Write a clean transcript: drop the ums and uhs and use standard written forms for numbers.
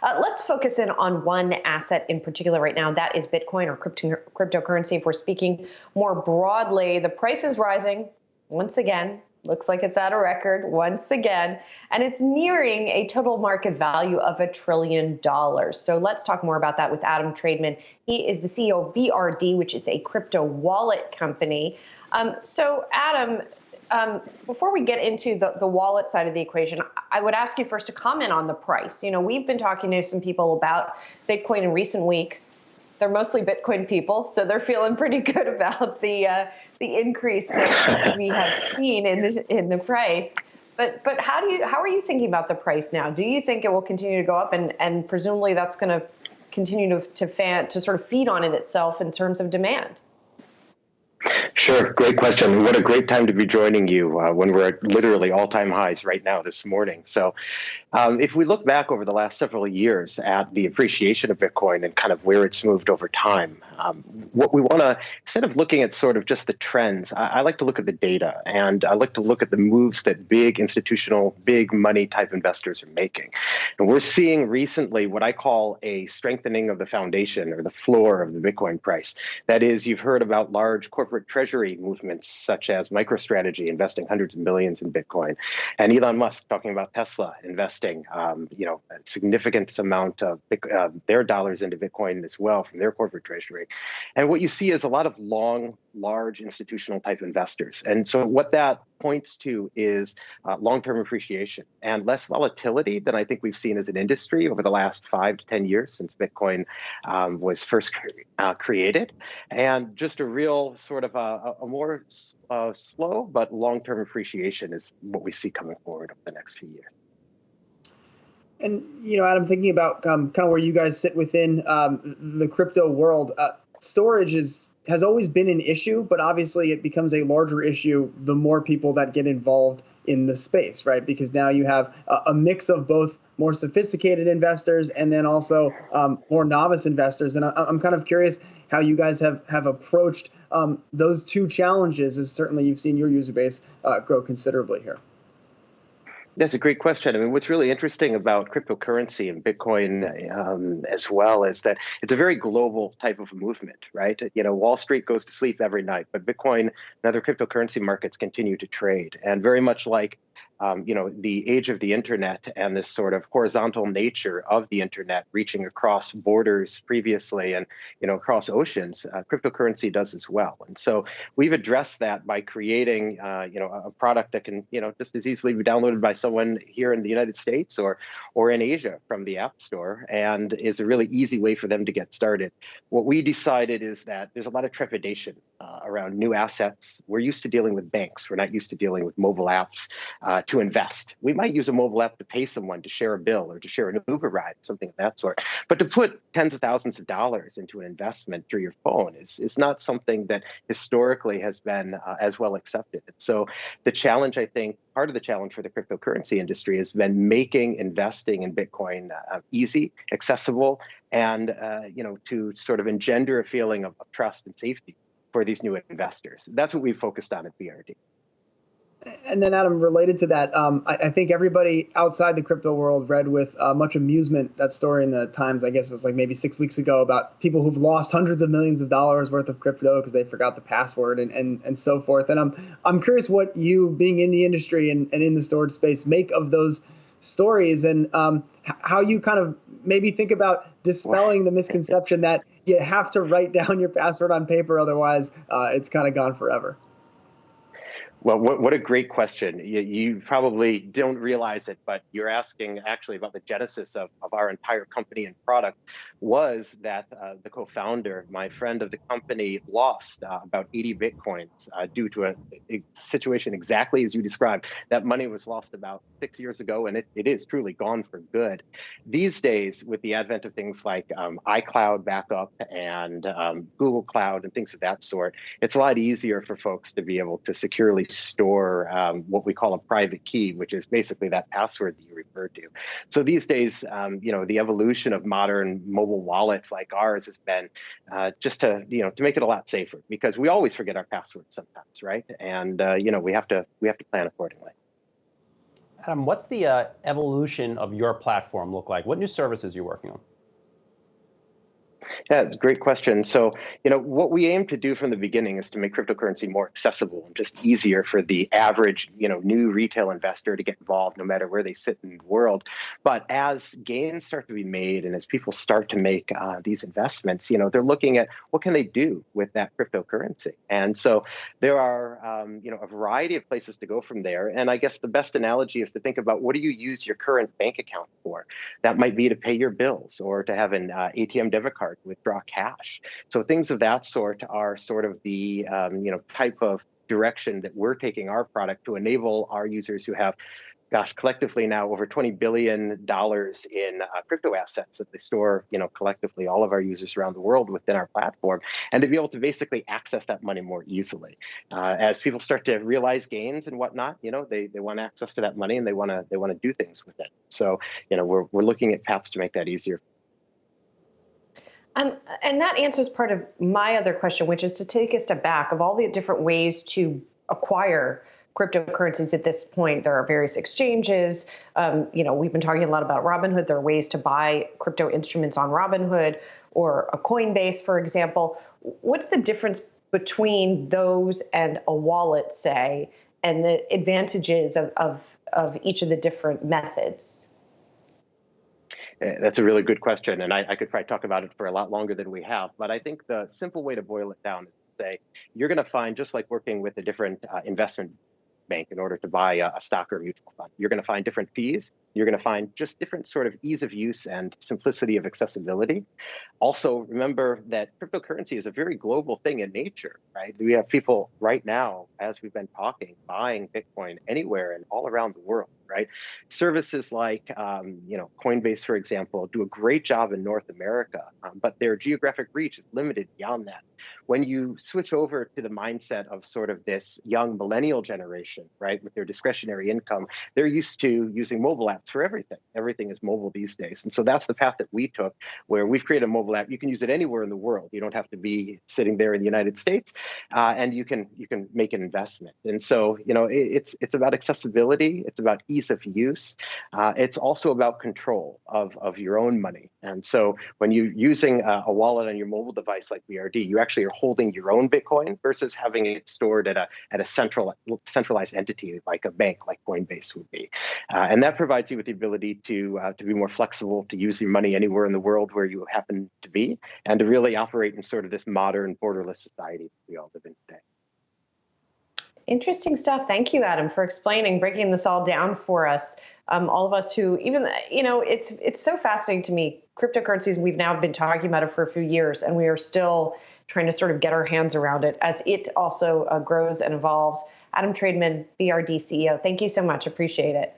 Let's focus in on one asset in particular right now. That is Bitcoin, or cryptocurrency. If we're speaking more broadly, the price is rising once again. Looks like it's at a record once again, and it's nearing a total market value of $1 trillion. So let's talk more about that with Adam Traidman. He is the CEO of BRD, which is a crypto wallet company. So Adam, before we get into the wallet side of the equation, I would ask you first to comment on the price. You know, we've been talking to some people about Bitcoin in recent weeks. They're mostly Bitcoin people, so they're feeling pretty good about the increase that we have seen in the price. But how are you thinking about the price now? Do you think it will continue to go up, and presumably that's going to continue to sort of feed on it itself in terms of demand? Sure. Great question. What a great time to be joining you when we're at literally all-time highs right now this morning. So if we look back over the last several years at the appreciation of Bitcoin and kind of where it's moved over time, what we want to, instead of looking at sort of just the trends, I like to look at the data, and I like to look at the moves that big institutional, big money type investors are making. And we're seeing recently what I call a strengthening of the foundation or the floor of the Bitcoin price. That is, you've heard about large corporate treasury movements such as MicroStrategy investing hundreds of millions in Bitcoin, and Elon Musk talking about Tesla investing, a significant amount of their dollars into Bitcoin as well from their corporate treasury. And what you see is a lot of large institutional type investors. And so what that points to is long-term appreciation and less volatility than I think we've seen as an industry over the last 5 to 10 years since Bitcoin was first created. And just a real sort of a more slow but long-term appreciation is what we see coming forward over the next few years. And, Adam, thinking about kind of where you guys sit within the crypto world, storage has always been an issue, but obviously it becomes a larger issue the more people that get involved in the space, right? Because now you have a mix of both more sophisticated investors and then also more novice investors. And I'm kind of curious how you guys have approached those two challenges, as certainly you've seen your user base grow considerably here. That's a great question. I mean, what's really interesting about cryptocurrency and Bitcoin as well is that it's a very global type of movement, right? Wall Street goes to sleep every night, but Bitcoin and other cryptocurrency markets continue to trade. And very much like the age of the internet and this sort of horizontal nature of the internet reaching across borders previously and, across oceans, cryptocurrency does as well. And so we've addressed that by creating, a product that can, just as easily be downloaded by someone here in the United States or in Asia from the App Store, and is a really easy way for them to get started. What we decided is that there's a lot of trepidation around new assets. We're used to dealing with banks. We're not used to dealing with mobile apps to invest. We might use a mobile app to pay someone to share a bill or to share an Uber ride, something of that sort. But to put tens of thousands of dollars into an investment through your phone is not something that historically has been as well accepted. And so the challenge, I think, part of the challenge for the cryptocurrency industry has been making investing in Bitcoin easy, accessible, and to sort of engender a feeling of trust and safety for these new investors. That's what we've focused on at BRD. And then, Adam, related to that, I think everybody outside the crypto world read with much amusement that story in the Times, I guess it was like maybe 6 weeks ago, about people who've lost hundreds of millions of dollars worth of crypto because they forgot the password and so forth. And I'm curious what you, being in the industry and in the storage space, make of those stories, and how you kind of maybe think about dispelling the misconception that you have to write down your password on paper, otherwise it's kind of gone forever. Well, what a great question. You probably don't realize it, but you're asking actually about the genesis of our entire company and product was that the co-founder, my friend of the company, lost about 80 Bitcoins due to a situation exactly as you described. That money was lost about 6 years ago, and it is truly gone for good. These days, with the advent of things like iCloud backup and Google Cloud and things of that sort, it's a lot easier for folks to be able to securely store what we call a private key, which is basically that password that you referred to. So these days, the evolution of modern mobile wallets like ours has been just to make it a lot safer, because we always forget our passwords sometimes, right? And we have to plan accordingly. Adam, what's the evolution of your platform look like? What new services are you working on? Yeah, it's a great question. So, what we aim to do from the beginning is to make cryptocurrency more accessible and just easier for the average, new retail investor to get involved no matter where they sit in the world. But as gains start to be made and as people start to make these investments, they're looking at what can they do with that cryptocurrency. And so there are, a variety of places to go from there. And I guess the best analogy is to think about, what do you use your current bank account for? That might be to pay your bills or to have an ATM debit card to withdraw cash. So things of that sort are sort of the type of direction that we're taking our product to enable our users who have, collectively now over $20 billion in crypto assets that they store, collectively, all of our users around the world within our platform, and to be able to basically access that money more easily. As people start to realize gains and whatnot, they want access to that money and they want to do things with it. So, we're looking at paths to make that easier. And that answers part of my other question, which is to take a step back of all the different ways to acquire cryptocurrencies at this point. There are various exchanges. We've been talking a lot about Robinhood. There are ways to buy crypto instruments on Robinhood or a Coinbase, for example. What's the difference between those and a wallet, say, and the advantages of each of the different methods? That's a really good question, and I could probably talk about it for a lot longer than we have. But I think the simple way to boil it down is to say, you're going to find, just like working with a different investment bank in order to buy a stock or a mutual fund, you're going to find different fees. You're going to find just different sort of ease of use and simplicity of accessibility. Also, remember that cryptocurrency is a very global thing in nature, right? We have people right now, as we've been talking, buying Bitcoin anywhere and all around the world, right? Services like, Coinbase, for example, do a great job in North America, but their geographic reach is limited beyond that. When you switch over to the mindset of sort of this young millennial generation, right, with their discretionary income, they're used to using mobile apps for everything. Everything is mobile these days. And so that's the path that we took, where we've created a mobile app. You can use it anywhere in the world. You don't have to be sitting there in the United States, and you can make an investment. And so, it's about accessibility. It's about ease of use. It's also about control of your own money. And so when you're using a wallet on your mobile device like BRD, you actually are holding your own Bitcoin versus having it stored at a centralized entity like a bank, like Coinbase would be. And that provides you with the ability to be more flexible, to use your money anywhere in the world where you happen to be, and to really operate in sort of this modern borderless society we all live in today. Interesting stuff. Thank you, Adam, for breaking this all down for us. All of us who, even, it's so fascinating to me. Cryptocurrencies, we've now been talking about it for a few years, and we are still trying to sort of get our hands around it as it also grows and evolves. Adam Traidman, BRD CEO, thank you so much. Appreciate it.